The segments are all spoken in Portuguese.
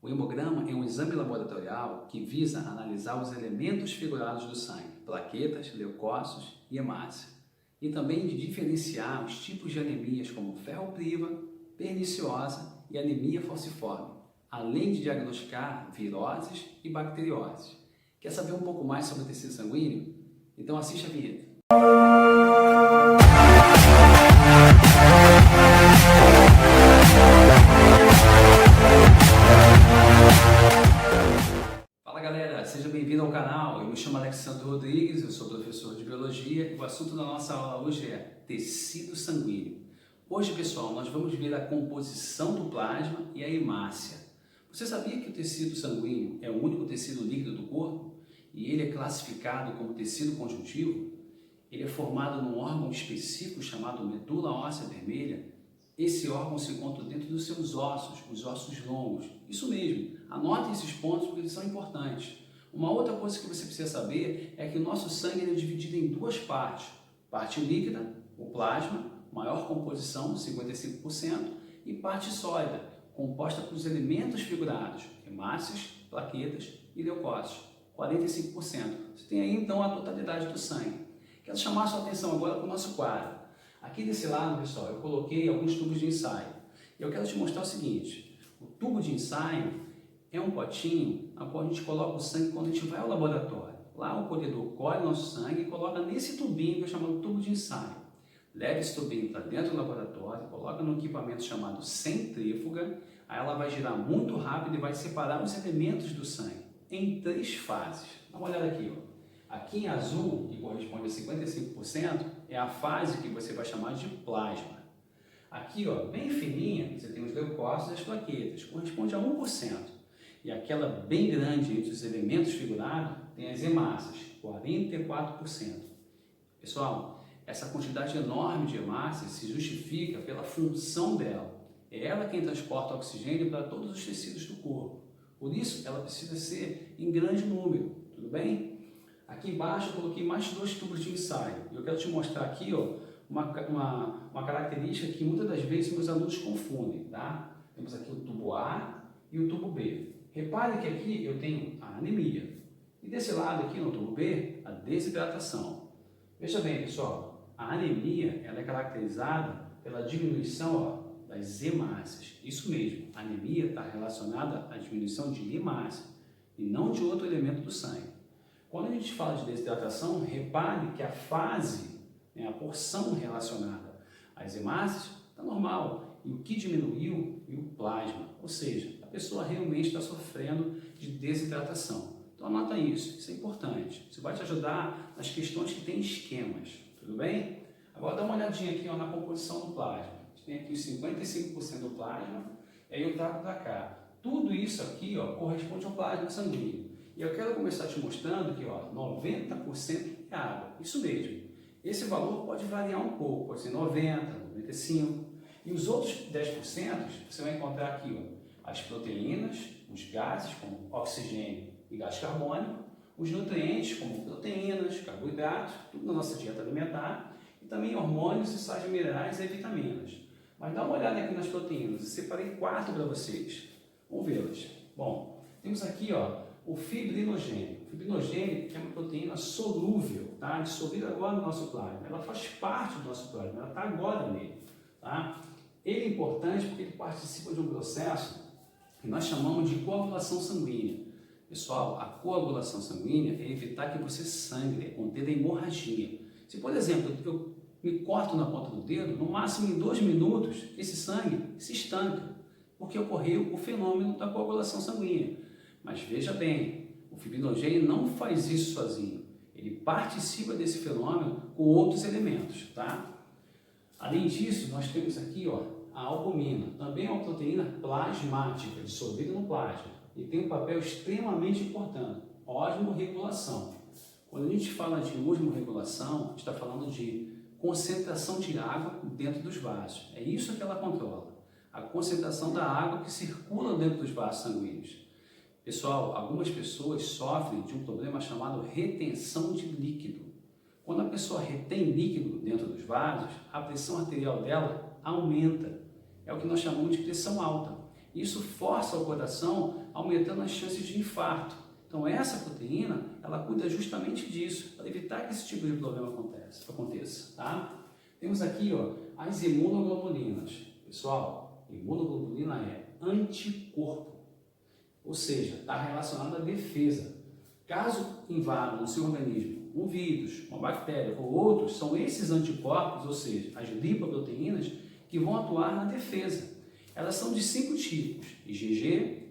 O hemograma é um exame laboratorial que visa analisar os elementos figurados do sangue, plaquetas, leucócitos e hemácia, e também de diferenciar os tipos de anemias como ferropriva, perniciosa e anemia falciforme, além de diagnosticar viroses e bacterioses. Quer saber um pouco mais sobre o tecido sanguíneo? Então assiste a vinheta. Fala galera, seja bem-vindo ao canal. Eu me chamo Alexandre Rodrigues, eu sou professor de Biologia e o assunto da nossa aula hoje é tecido sanguíneo. Hoje, pessoal, nós vamos ver a composição do plasma e a hemácia. Você sabia que o tecido sanguíneo é o único tecido líquido do corpo e ele é classificado como tecido conjuntivo? Ele é formado num órgão específico chamado medula óssea vermelha. Esse órgão se encontra dentro dos seus ossos, os ossos longos. Isso mesmo, anote esses pontos porque eles são importantes. Uma outra coisa que você precisa saber é que o nosso sangue é dividido em duas partes. Parte líquida, o plasma, maior composição, 55%, e parte sólida, composta pelos elementos figurados, hemácias, plaquetas e leucócitos, 45%. Você tem aí então a totalidade do sangue. Quero chamar a sua atenção agora para o nosso quadro. Aqui desse lado, pessoal, eu coloquei alguns tubos de ensaio. E eu quero te mostrar o seguinte: o tubo de ensaio é um potinho na qual a gente coloca o sangue quando a gente vai ao laboratório. Lá o colhedor colhe o nosso sangue e coloca nesse tubinho que eu chamo de tubo de ensaio. Leva esse tubinho para dentro do laboratório, coloca no equipamento chamado centrífuga, aí ela vai girar muito rápido e vai separar os elementos do sangue em 3 fases. Dá uma olhada aqui, ó. Aqui em azul, que corresponde a 55%, é a fase que você vai chamar de plasma. Aqui, ó, bem fininha, você tem os leucócitos e as plaquetas, corresponde a 1%. E aquela bem grande entre os elementos figurados tem as hemácias, 44%. Pessoal, essa quantidade enorme de hemácias se justifica pela função dela. É ela quem transporta oxigênio para todos os tecidos do corpo. Por isso, ela precisa ser em grande número, tudo bem? Aqui embaixo eu coloquei mais 2 tubos de ensaio. Eu quero te mostrar aqui, ó, uma característica que muitas das vezes meus alunos confundem, tá? Temos aqui o tubo A e o tubo B. Repare que aqui eu tenho a anemia. E desse lado aqui no tubo B, a desidratação. Veja bem, pessoal, a anemia ela é caracterizada pela diminuição, ó, das hemácias. Isso mesmo, a anemia está relacionada à diminuição de hemácia e não de outro elemento do sangue. Quando a gente fala de desidratação, repare que a fase, a porção relacionada às hemácias está normal e o que diminuiu é o plasma, ou seja, a pessoa realmente está sofrendo de desidratação. Então anota isso é importante. Isso vai te ajudar nas questões que tem esquemas, tudo bem? Agora dá uma olhadinha aqui, ó, na composição do plasma. A gente tem aqui os 55% do plasma, e aí eu trago para cá. Tudo isso aqui, ó, corresponde ao plasma sanguíneo. E eu quero começar te mostrando que, ó, 90% é água. Isso mesmo. Esse valor pode variar um pouco, pode ser 90, 95. E os outros 10% você vai encontrar aqui, ó, as proteínas, os gases como oxigênio e gás carbônico, os nutrientes como proteínas, carboidratos, tudo na nossa dieta alimentar, e também hormônios e sais minerais e vitaminas. Mas dá uma olhada aqui nas proteínas. Eu separei 4 para vocês. Vamos vê-las. Bom, temos aqui, ó, o fibrinogênio. O fibrinogênio é uma proteína solúvel, tá? Dissolvida agora no nosso plasma. Ela faz parte do nosso plasma, ela está agora nele, tá? Ele é importante porque ele participa de um processo que nós chamamos de coagulação sanguínea. Pessoal, a coagulação sanguínea é evitar que você sangre, é conter a hemorragia. Se, por exemplo, eu me corto na ponta do dedo, no máximo em 2 minutos, esse sangue se estanca, porque ocorreu o fenômeno da coagulação sanguínea. Mas veja bem, o fibrinogênio não faz isso sozinho. Ele participa desse fenômeno com outros elementos, tá? Além disso, nós temos aqui, ó, a albumina. Também é uma proteína plasmática, dissolvida no plasma. E tem um papel extremamente importante, osmorregulação. Quando a gente fala de osmorregulação, a gente está falando de concentração de água dentro dos vasos. É isso que ela controla. A concentração da água que circula dentro dos vasos sanguíneos. Pessoal, algumas pessoas sofrem de um problema chamado retenção de líquido. Quando a pessoa retém líquido dentro dos vasos, a pressão arterial dela aumenta. É o que nós chamamos de pressão alta. Isso força o coração, aumentando as chances de infarto. Então essa proteína, ela cuida justamente disso, para evitar que esse tipo de problema aconteça, tá? Temos aqui, ó, as imunoglobulinas. Pessoal, imunoglobulina é anticorpo, ou seja, está relacionado à defesa. Caso invadam no seu organismo um vírus, uma bactéria ou outros, são esses anticorpos, ou seja, as lipoproteínas, que vão atuar na defesa. Elas são de 5 tipos: IgG,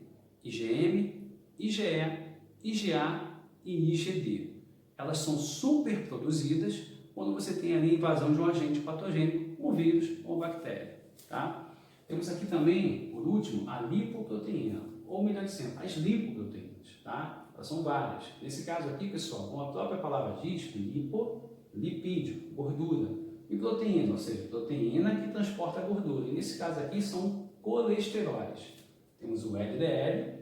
IgM, IgE, IgA e IgD. Elas são superproduzidas quando você tem ali a invasão de um agente patogênico, um vírus ou bactéria. Tá? Temos aqui também, por último, a lipoproteína, ou melhor dizendo, as lipoproteínas. Tá? Elas são várias. Nesse caso aqui, pessoal, como a própria palavra diz, lipo, lipídio, gordura, e proteína, ou seja, proteína que transporta a gordura. E nesse caso aqui são colesteróis. Temos o LDL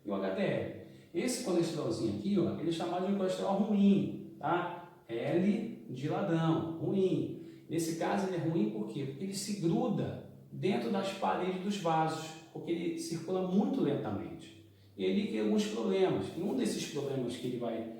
e o HDL. Esse colesterolzinho aqui, ó, ele é chamado de colesterol ruim, tá? L de ladrão, ruim. Nesse caso ele é ruim por quê? Porque ele se gruda dentro das paredes dos vasos, porque ele circula muito lentamente. E ele tem alguns problemas. E um desses problemas que ele vai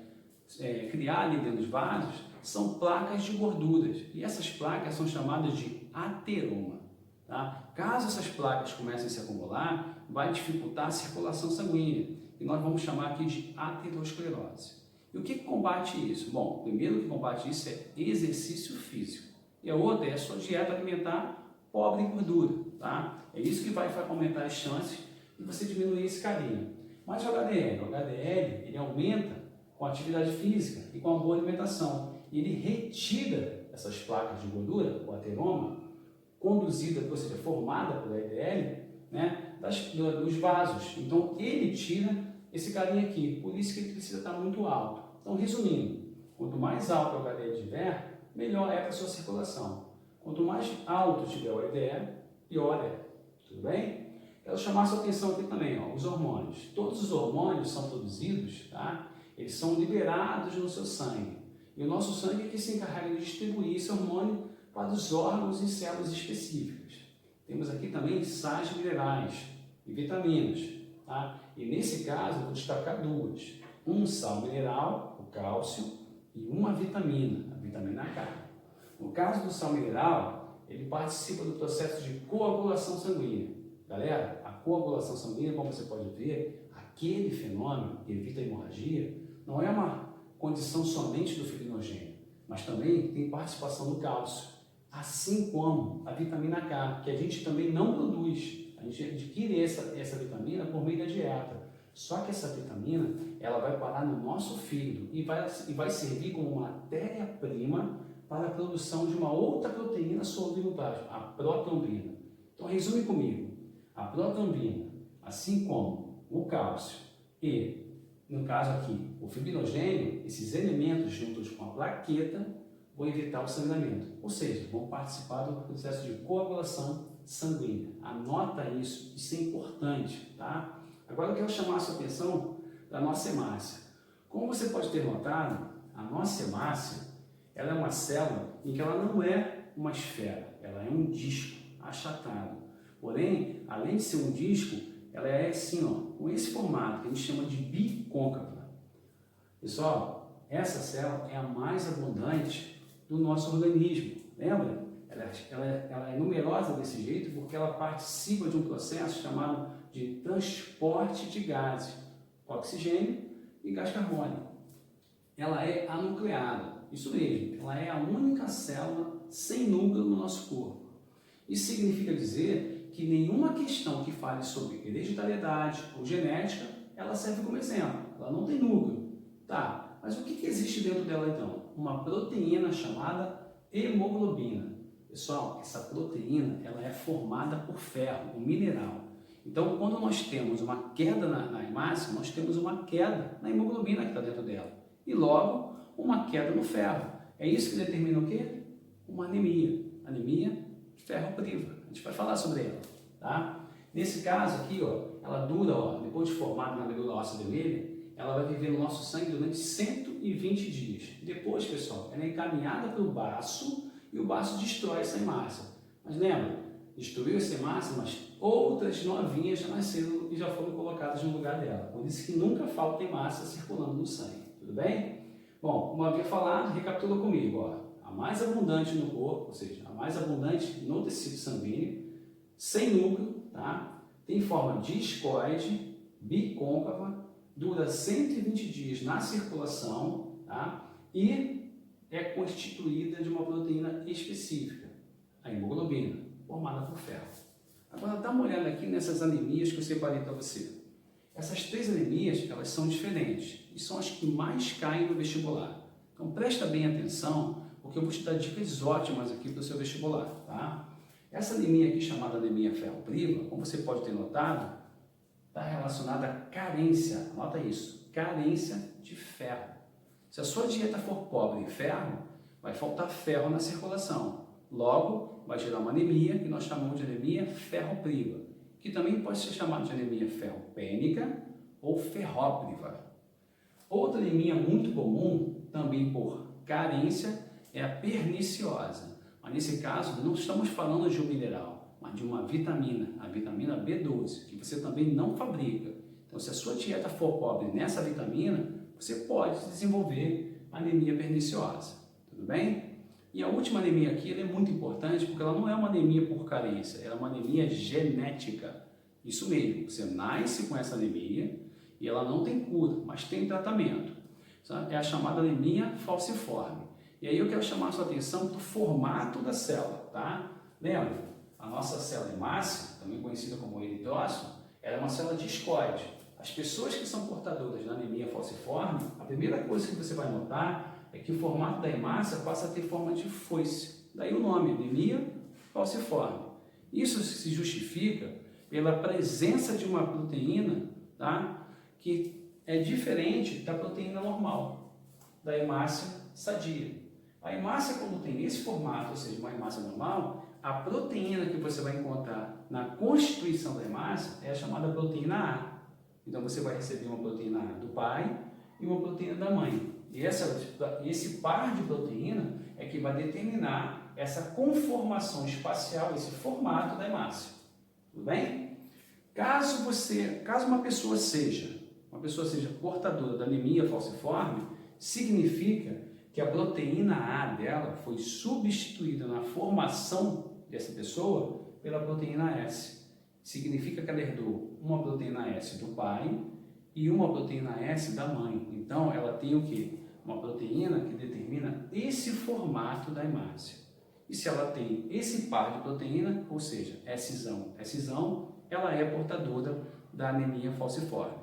criar ali dentro dos vasos são placas de gorduras. E essas placas são chamadas de ateroma. Tá? Caso essas placas comecem a se acumular, vai dificultar a circulação sanguínea. E nós vamos chamar aqui de aterosclerose. E o que combate isso? Bom, o primeiro que combate isso é exercício físico. E a outra é a sua dieta alimentar pobre em gordura. Tá? É isso que vai aumentar as chances de você diminuir esse carinho. Mas o HDL ele aumenta com a atividade física e com a boa alimentação. E ele retira essas placas de gordura, o ateroma, conduzida, ou seja, formada por LDL, né, dos vasos. Então ele tira esse carinha aqui, por isso que ele precisa estar muito alto. Então, resumindo, quanto mais alto o HDL tiver, melhor é para a sua circulação. Quanto mais alto tiver o LDL, pior é. Tudo bem? Quero chamar a sua atenção aqui também, ó, os hormônios. Todos os hormônios são produzidos, tá? Eles são liberados no seu sangue. E o nosso sangue é que se encarrega de distribuir esse hormônio para os órgãos e células específicas. Temos aqui também sais minerais e vitaminas. Tá? E nesse caso, eu vou destacar duas. Um sal mineral, o cálcio, e uma vitamina, a vitamina K. No caso do sal mineral, ele participa do processo de coagulação sanguínea. Galera, a coagulação sanguínea, como você pode ver, aquele fenômeno que evita a hemorragia, não é uma condição somente do fibrinogênio, mas também tem participação do cálcio, assim como a vitamina K, que a gente também não produz. A gente adquire essa vitamina por meio da dieta. Só que essa vitamina, ela vai parar no nosso fígado e vai servir como matéria-prima para a produção de uma outra proteína solúvel no plasma, a protrombina. Então, resume comigo. A protrombina, assim como o cálcio e, no caso aqui, o fibrinogênio, esses elementos juntos com a plaqueta vão evitar o sangramento, ou seja, vão participar do processo de coagulação sanguínea. Anota isso, isso é importante, tá? Agora eu quero chamar a sua atenção para a nossa hemácia. Como você pode ter notado, a nossa hemácia, ela é uma célula em que ela não é uma esfera, ela é um disco achatado. Porém, além de ser um disco, ela é assim, ó, com esse formato que a gente chama de bicôncava. Pessoal, essa célula é a mais abundante do nosso organismo, lembra? Ela é numerosa desse jeito porque ela participa de um processo chamado de transporte de gases, oxigênio e gás carbônico. Ela é anucleada, isso mesmo, ela é a única célula sem núcleo no nosso corpo. Isso significa dizer que nenhuma questão que fale sobre hereditariedade ou genética, ela serve como exemplo. Ela não tem núcleo. Tá, mas o que existe dentro dela então? Uma proteína chamada hemoglobina. Pessoal, essa proteína ela é formada por ferro, um mineral. Então, quando nós temos uma queda na hemácia, nós temos uma queda na hemoglobina que está dentro dela. E logo, uma queda no ferro. É isso que determina o quê? Uma anemia. Anemia de ferro priva. A gente vai falar sobre ela, tá? Nesse caso aqui, ó, ela dura, ó, depois de formada na medula óssea vermelha, ela vai viver no nosso sangue durante 120 dias. Depois, pessoal, ela é encaminhada para o baço e o baço destrói essa hemácia. Mas lembra, destruiu essa hemácia, mas outras novinhas já nasceram e já foram colocadas no lugar dela. Por isso que nunca falta hemácia circulando no sangue, tudo bem? Bom, como eu havia falado, recapitula comigo, ó. A mais abundante no corpo, ou seja, a mais abundante no tecido sanguíneo, sem núcleo, tá? Tem forma discoide, bicôncava, dura 120 dias na circulação, tá? E é constituída de uma proteína específica, a hemoglobina, formada por ferro. Agora dá uma olhada aqui nessas anemias que eu separei para você. Essas 3 anemias, elas são diferentes e são as que mais caem no vestibular. Então presta bem atenção, porque eu vou te dar dicas ótimas aqui para o seu vestibular, tá? Essa anemia aqui, chamada anemia ferropriva, como você pode ter notado, está relacionada à carência, anota isso, carência de ferro. Se a sua dieta for pobre em ferro, vai faltar ferro na circulação. Logo, vai gerar uma anemia que nós chamamos de anemia ferropriva, que também pode ser chamada de anemia ferropênica ou ferrópriva. Outra anemia muito comum, também por carência, é a perniciosa. Mas nesse caso, não estamos falando de um mineral, mas de uma vitamina, a vitamina B12, que você também não fabrica. Então, se a sua dieta for pobre nessa vitamina, você pode desenvolver anemia perniciosa, tudo bem? E a última anemia aqui ela é muito importante porque ela não é uma anemia por carência, ela é uma anemia genética. Isso mesmo, você nasce com essa anemia e ela não tem cura, mas tem tratamento. É a chamada anemia falciforme. E aí eu quero chamar a sua atenção para o formato da célula, tá? Lembra? A nossa célula hemácia, também conhecida como eritrócito, ela é uma célula discoide. As pessoas que são portadoras da anemia falciforme, a primeira coisa que você vai notar é que o formato da hemácia passa a ter forma de foice. Daí o nome, anemia falciforme. Isso se justifica pela presença de uma proteína, tá? Que é diferente da proteína normal, da hemácia sadia. A hemácia, quando tem esse formato, ou seja, uma hemácia normal, a proteína que você vai encontrar na constituição da hemácia é a chamada proteína A. Então você vai receber uma proteína A do pai e uma proteína da mãe. E esse par de proteína é que vai determinar essa conformação espacial, esse formato da hemácia. Tudo bem? Caso uma pessoa seja portadora da anemia falciforme, significa que a proteína A dela foi substituída na formação dessa pessoa pela proteína S. Significa que ela herdou uma proteína S do pai e uma proteína S da mãe. Então, ela tem o quê? Uma proteína que determina esse formato da hemácia. E se ela tem esse par de proteína, ou seja, S-zão, ela é portadora da anemia falciforme.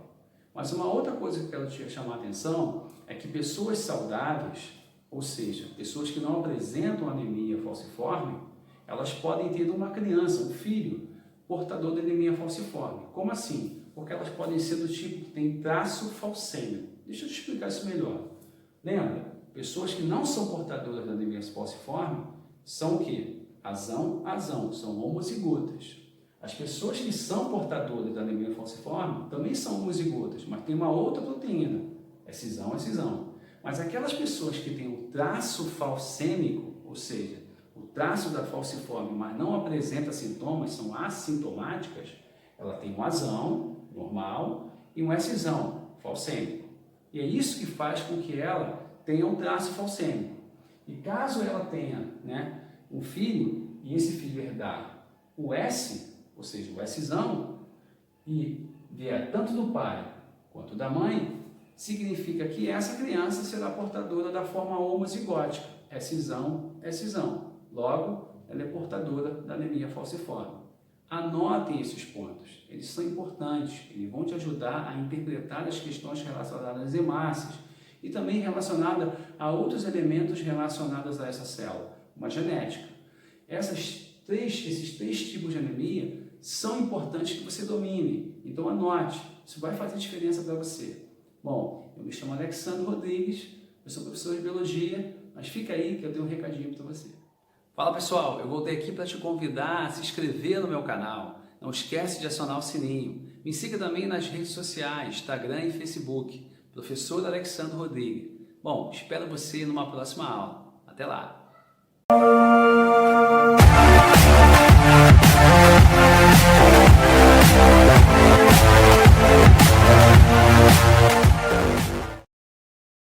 Mas uma outra coisa que eu quero te chamar a atenção é que pessoas saudáveis, ou seja, pessoas que não apresentam anemia falciforme, elas podem ter uma criança, um filho, portador de anemia falciforme. Como assim? Porque elas podem ser do tipo que tem traço falcêmico. Deixa eu te explicar isso melhor. Lembra? Pessoas que não são portadoras da anemia falciforme são o quê? Azão, são homozigotas. As pessoas que são portadoras da anemia falciforme também são homozigotas, mas tem uma outra proteína, S-zão. Mas aquelas pessoas que têm o traço falcêmico, ou seja, o traço da falciforme, mas não apresenta sintomas, são assintomáticas, ela tem um Azão, normal, e um S-zão, falcêmico. E é isso que faz com que ela tenha um traço falcêmico. E caso ela tenha, um filho, e esse filho herdar o S, ou seja, o S-zão, e vier tanto do pai quanto da mãe, significa que essa criança será portadora da forma homozigótica, S-zão. Logo, ela é portadora da anemia falciforme. Anotem esses pontos, eles são importantes, eles vão te ajudar a interpretar as questões relacionadas às hemácias e também relacionadas a outros elementos relacionados a essa célula, uma genética. Esses três tipos de anemia são importantes que você domine, então anote, isso vai fazer diferença para você. Bom, eu me chamo Alexandre Rodrigues, eu sou professor de Biologia, mas fica aí que eu tenho um recadinho para você. Fala pessoal, eu voltei aqui para te convidar a se inscrever no meu canal. Não esquece de acionar o sininho. Me siga também nas redes sociais, Instagram e Facebook. Professor Alexandre Rodrigues. Bom, espero você numa próxima aula. Até lá! Música